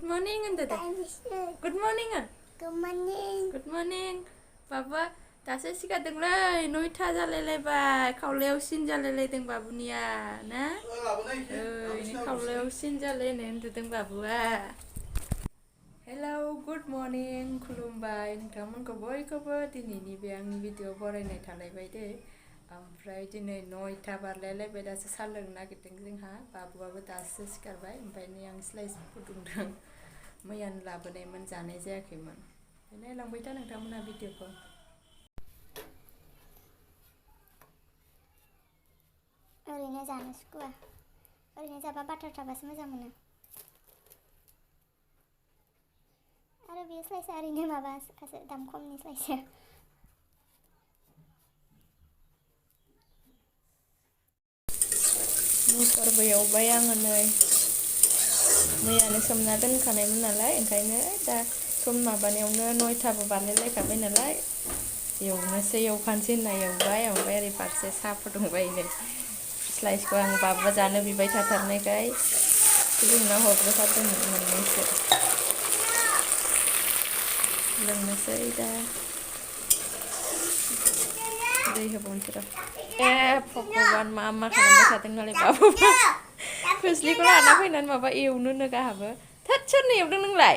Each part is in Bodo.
morning होनदो दे good morning Good morning. good morning बाबुआ दासो सिखारदोंलै 9टा जालायलायबाय खावलायाव सिन जालायलायदों बाबुनिया ना खावलायाव सिन जालायनाय उन्दुदों बाबुआ हेलौ गुड मर्निं खुलुमबाय नोंथांमोनखौ बयखौबो दिनैनि बे आंनि भिडिअ बरायनाय थालायबाय दे ओमफ्राय दिनै 9टा बारलायलायबाय दासो सा लोंनो नागिरदों जोंहा बाबुआबो दासो सिखारबाय ओमफ्राय नै आं स्लाइस फुदुंदों मैयानो लाबोनायमोन जानाय जायाखैमोन नायलांबाय था नोंथांमोना भिडिअखौ ओरैनो जानो सुखुवा ओरैनो जाबा बाटार थाबासो मोजां मोनो आरो बे स्लाइसा ओरैनो माबासो दाम खमनि स्लाइसा मटरबो एवबाय आङो नै मैयानो सोमना दोनखानायमोन नालाय ओंखायनो दा सम माबानायावनो 9टाबो बारलायलायखाबाय नालाय एवनोसै एवखानोसै होनना एवबाय ओमफ्राय ओरै फारसे साहा फुदुंबाय नै स्लाइसखौ आं बाबुआ जानो बिबाय थाथारनायखाय फुदुंना हरग्रोखादोंमोन मोननैसो लोंनोसै दा दै होबावनोसै र' भगबान मा खालामबाय थादों नालाय बाबुआ खोस्लिखौ लाना फैनानै माबा एवनोनो गाहाबो थोद सोरनो एवदों नोंलाय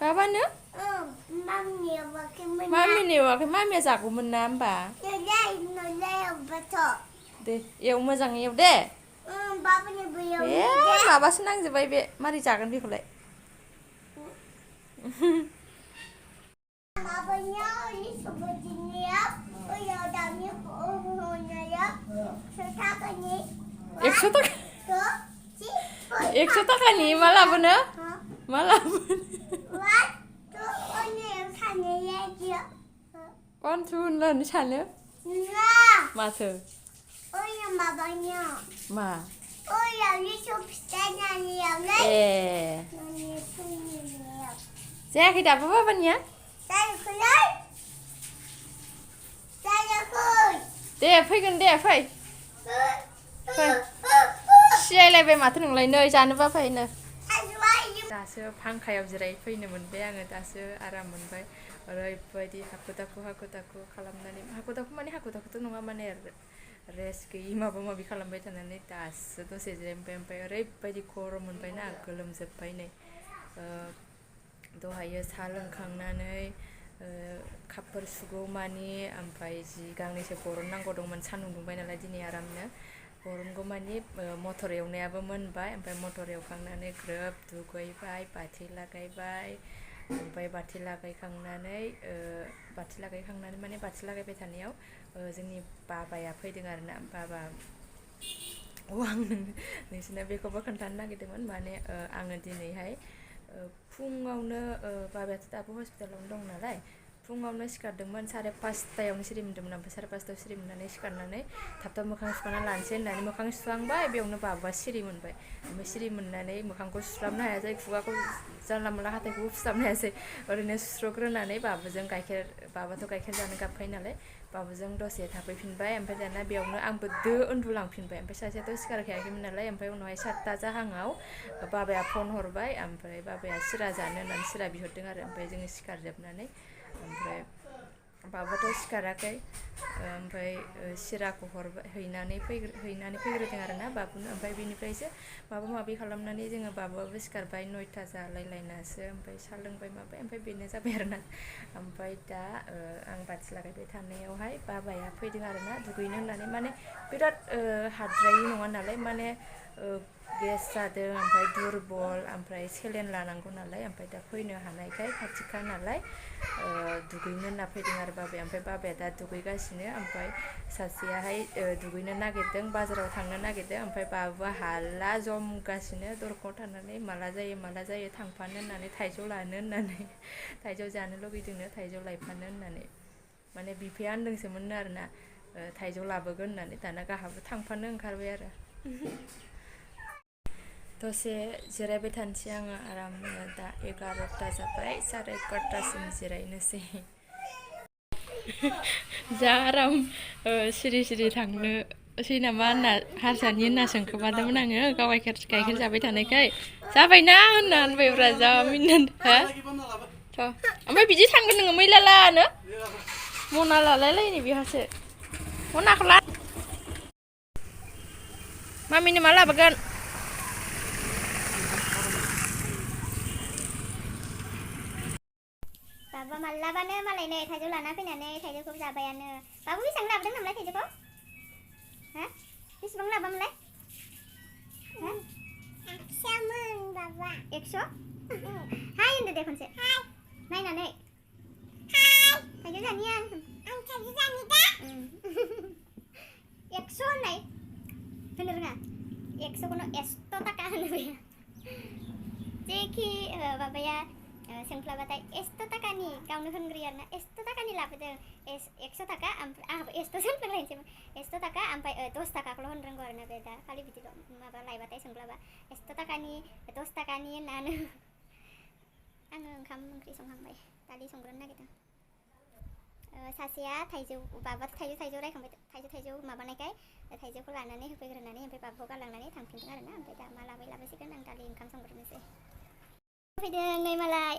बाबानो मामिनो एवाखै मामिया जागौमोन ना होमबा दे एव मोजाङै एव दे माबासो नांजोबबाय बे मारै जागोन बेखौलाय एकस' थाखानि मा लाबोनो मा लाबोनो कन्ट्रु होननानै सानो माथो मा जायाखै दाबो बाबानिया दे फैगोन दे फै सियायलायबाय माथो नोंलाय नै जानोबा फैनो दासो फांखायाव जिरायफैनो मोनबाय आङो दासो आराम मोनबाय ओरैबायदि हाखु दाखु खालामनानै हाखु दाखुथ' नङा माने रेस्ट गैयि माबा माबि खालामबाय थानानै दासो दसे जिरायबाय ओमफ्राय ओरैबायदि गरम मोनबायना गोलोमजोब्बाय नै दहायो साहा लोंखांनानै कापफोर सुगौमानि ओमफ्राय जि गांनैसो बरननांगौ दंमोन सान्दुं दुंबाय नालाय दिनै आरामनो बरनगौमानि मटर एवनायाबो मोनबाय ओमफ्राय मटर एवखांनानै ग्रोब दुगैबाय बाथि लागायबाय ओमफ्राय बाथि लागायखांनानै माने बाथि लागायबाय थानायाव जोंनि बाबाया फैदों आरोना बाबा आं नोंसोरनो बेखौबो खोन्थानो नागिरदोंमोन माने आङो दिनैहाय फुङावनो बाबायाथ' दाबो हस्पिटालावनो दं नालाय फुङावनो सिखारदोंमोन 5:30 सिरि मोन्दोंमोन ओमफ्राय 5:30 सिरि मोननानै सिखारनानै थाब मोखां सुखांना लानोसै होननानै मोखां सुखांबाय बेयावनो बाबुआ सिरि मोनबाय ओमफ्राय सिरि मोननानै मोखांखौ सुस्लाबनो हायासै खुगाखौ जानला मोनला हाथाइखौबो फुस्लाबनो हायासै ओरैनो सुस्र'ग्रोनानै बाबाथ' गाइखेर जानो गाबखायो नालाय बाबुजों दसे थाफैफिनबाय ओमफ्राय दाना बेयावनो आंबो उन्दुलांफिनबाय ओमफ्राय सासेयाथ' सिखारखायाखैमोन नालाय ओमफ्राय उनावहाय 7ता जाहाङाव बाबाया फन हरबाय ओमफ्राय बाबाया सिरा जानो होननानै सिरा बिहरदों आरो ओमफ्राय जोङो सिखारजोबनानै ओमफ्राय बाबाथ' सिखाराखै ओमफ्राय सिराखौ हैनानै फैग्रोदों आरोना बाबुनो ओमफ्राय बेनिफ्रायसो माबा माबि खालामनानै जोङो बाबुआबो सिखारबाय 9ता जालायलायनासो ओमफ्राय साहा लोंबाय माबाय ओमफ्राय बेनो जाबाय आरोना ओमफ्राय दा आं बाथि लागायबाय थानायावहाय बाबाया फैदों आरोना दुगैनो होननानै माने बिराद हाद्रायै नङा नालाय माने गेस जादों ओमफ्राय दुरबल ओमफ्राय सेलेन लानांगौ नालाय ओमफ्राय दा फैनो हानायखाय खाथिखा नालाय दुगैनो होनना फैदों आरो बाबाया ओमफ्राय बाबाया दा दुगैगासिनो ओमफ्राय सासेयाहाय दुगैनो नागिरदों बाजाराव थांनो नागिरदों ओमफ्राय बाबुआ हाला जमगासिनो दरखंआव थानानै माला जायो थांफानो होननानै थाइजौ लानो होननानै थाइजौ जानो लुगैदोंनो थाइजौ लायफानो होननानै माने बिफाया होनदोंसोमोन आरोना थाइजौ लाबोगोन होननानै दाना गाहाबो थांफानो ओंखारबाय आरो दसे जिरायबाय थानोसै आङो आरामनो दा 11ता जाबाय 11:30सिम जिरायनोसै जा आराम सिरि थांनो नामा होनना हारसानि होनना सोंखोमादोंमोन आङो गाव गाइखेर जाबाय थानायखाय जाबायना होनना होनबायब्रा जा मिनिनानै हा थ' ओमफ्राय बिदि थांगोन नोङो मैला लानो मना लालायलायनि बेहासो मनाखौ ला मामिनो मा लाबोगोन बाबा मालाबानो मालाय नै थाइजौ लाना फैनानै थाइजौखौ जाबायानो बाबु बेसेबां लाबोदों नामलाय थाइजौखौ हा बेसेबां लाबोमोनलाय हा 100मोन बाबा 100 हाय होनदो दे खनसे हाय नायनानै हाय थाइजौ जानिया आं थाइजौ जानि दा 100 होननाय होनो रोङा 100खौनो 100 थाखा होनो बेयो जेखि बाबाया सोंफ्लाबाथाय 100 थाखानि गावनो होनग्रोयो आरोना 100 थाखानि लाबोदों 100 थाखा आंहाबो 100 होनफ्लांलायनोसै 100 थाखा ओमफ्राय 10 थाखाखौल' होनो रोंगौ आरोना बे दा खालि बिदिल' माबा लायबाथाय सोंफ्लाबा 100 थाखानि 10 थाखानि होननानै आङो ओंखाम ओंख्रि संहांबाय दालि संग्रोनो नागिरदों सासेया थाइजौ बाबा थाइजौ रायखांबाय थाइजौ माबानायखाय थाइजौखौ लानानै होफैग्रोनानै ओमफ्राय बाबुखौ गालांनानै थांफिनदों आरोना ओमफ्राय दा मा लाबोसिगोन आं दालि ओंखाम संग्रोनोसै फैदों नै मालाय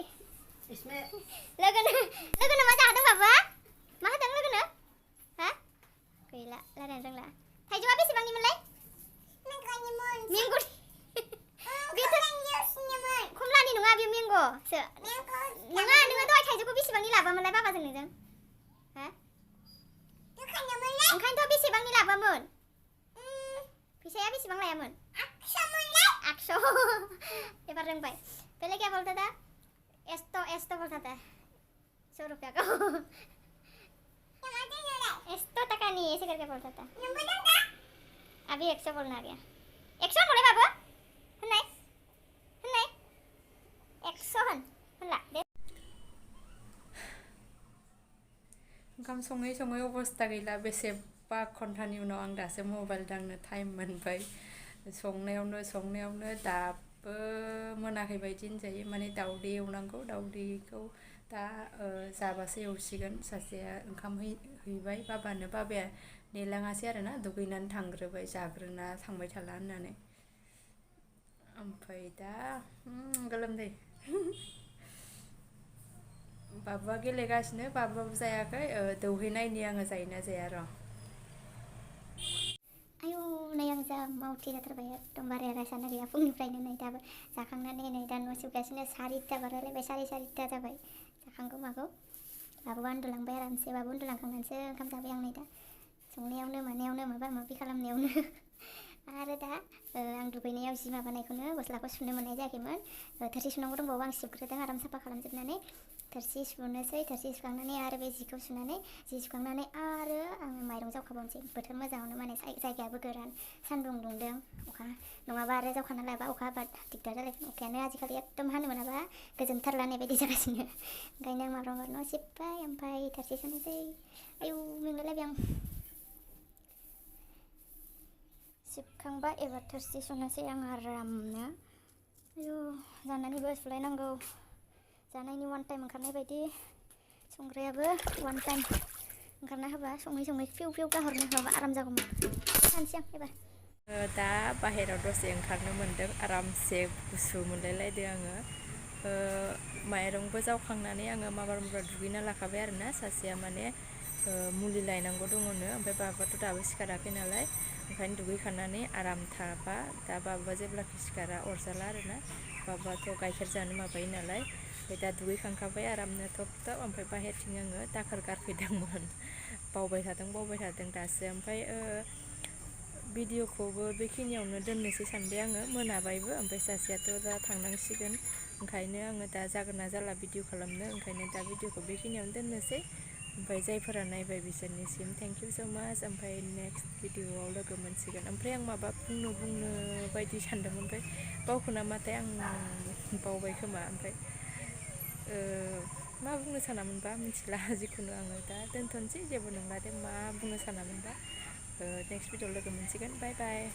लोगोनो मा जाहोदों बाबुआ मा होदों लोगोनो हा गैला रायलायनो रोंला थाइजौआ बेसेबांनिमोनलाय मेंग'नि खमलानि नङा बेयो मेंग'सो नङा नोङो दहाय थाइजौखौ बेसेबांनि लाबोआमोनलाय बाबाजों नोंजों हा ओंखायनोथ' बेसेबांनि लाबोआमोन फैसाया बेसेबां लायामोन 800 एबार रोंबाय पहले क्या बोलता था esto बोलता था 100 रुपया का 100 टका नहीं ऐसे करके बोलता था अभी 100 बोलना आ गया 100 बोले बाबू हन्नाय 100 होनला दे ओंखाम सङै अबस्था गैला बेसेबा घन्टानि उनाव आं दासो मबाइल दांनो टाइम मोनबाय संनायावनो दाबो मोनाखै बायदि होनजायो माने दाउदै एवनांगौ दाउदैखौ दा जाबासो एवसिगोन सासेया ओंखाम हैबाय बाबाया नेलाङासै आरोना दुगैनानै थांग्रोबाय जाग्रोना थांबाय थाला होननानै ओमफ्राय दा गोलोमदै बाबुआ गेलेगासिनो बाबुआबो जायाखै दौहैनायनि आङो जायोना जाया र' आयौ नै आं जा मावथि जाथारबाय एकदम बाराया साना गैया फुंनिफ्रायनो नै दाबो जाखांनानै नै दा न' सिबगासिनो 4ता बारलायबाय 4:30 जाबाय जाखांगौ मागौ बाबुआ उन्दुलांबाय आरामसे बाबु उन्दुलांखांनानैसो ओंखाम जाबाय आं नै दा संनायावनो मानायावनो माबा माबि खालामनायावनो आरो दा आं दुगैनायाव जि माबानायखौनो गस्लाखौ सुनो मोननाय जायाखैमोन थोरसि सुनांगौ दंबावो आं सिबग्रोदों आराम साफा खालामजोबनानै थोरसि सुनोसै थोरसि सुखांनानै आरो बे जिखौ सुनानै जि सुखांनानै आरो आङो माइरं जावखाबावनोसै बोथोर मोजाङावनो माने जायगायाबो गोरान सान्दुं दुंदों अखा नङाबा आरो जावखाना लायाबा अखा हाबा दिगदार जालायगोन अखायानो आजिखालि एकदम हानो मोनाबा गोजोनथारला होननाय बायदि जागासिनो ओंखायनो आं माब्लाबा न' सिबबाय ओमफ्राय थोरसि सुनोसै आयौ मेंलायलायबाय आं सिबखांबा एबार थोरसि सुनोसै आं आरामनो आयौ जानानैबो सुलायनांगौ जानायनि वान टाइम ओंखारनाय बायदि संग्रायाबो वान टाइम ओंखारना होबा सङै फिउ गाहरनो होबा आराम जागौमोन सानसै आं एबार दा बाहेराव दसे ओंखारनो मोन्दों आरामसे गुसु मोनलायलायदों आङो माइरंबो जावखांनानै आङो माबार दुगैना लाखाबाय आरोना सासेया माने मुलि लायनांगौ दङनो ओमफ्राय बाबाथ' दाबो सिखाराखै नालाय ओंखायनो दुगैखानानै आराम थाबा दा बाबुआ जेब्लाखि सिखारा अरजाला आरोना बाबुआथ' गाइखेर जानो माबायो नालाय ओमफ्राय दा दुगैखांखाबाय आरामनो थब ओमफ्राय बाहेरथिं आङो दाखोर गारफैदोंमोन बावबाय थादों दासो ओमफ्राय भिडिअखौबो बेखिनियावनो दोननोसै सानबाय आङो मोनाबायबो ओमफ्राय सासेयाथ' दा थांनांसिगोन ओंखायनो आङो दा जागोन ना जाला भिडिअ खालामनो ओंखायनो दा भिडिअखौ बेखिनियावनो दोननोसै ओमफ्राय जायफोरा नायबाय बिसोरनिसिम थेंक इउ स' माच ओमफ्राय नेक्स्ट भिडिअआव लोगो मोनसिगोन ओमफ्राय आं माबा बुंनो बायदि सानदोंमोन ओमफ्राय बावखो नामाथाय आं बावबाय खोमा ओमफ्राय मा बुंनो सानामोनबा मिथिला जिखुनु आङो दा दोनथ'नोसै जेबो नंला दे मा बुंनो सानामोनबा नेक्स्ट भिडिअआव लोगो मोनसिगोन बाय बाय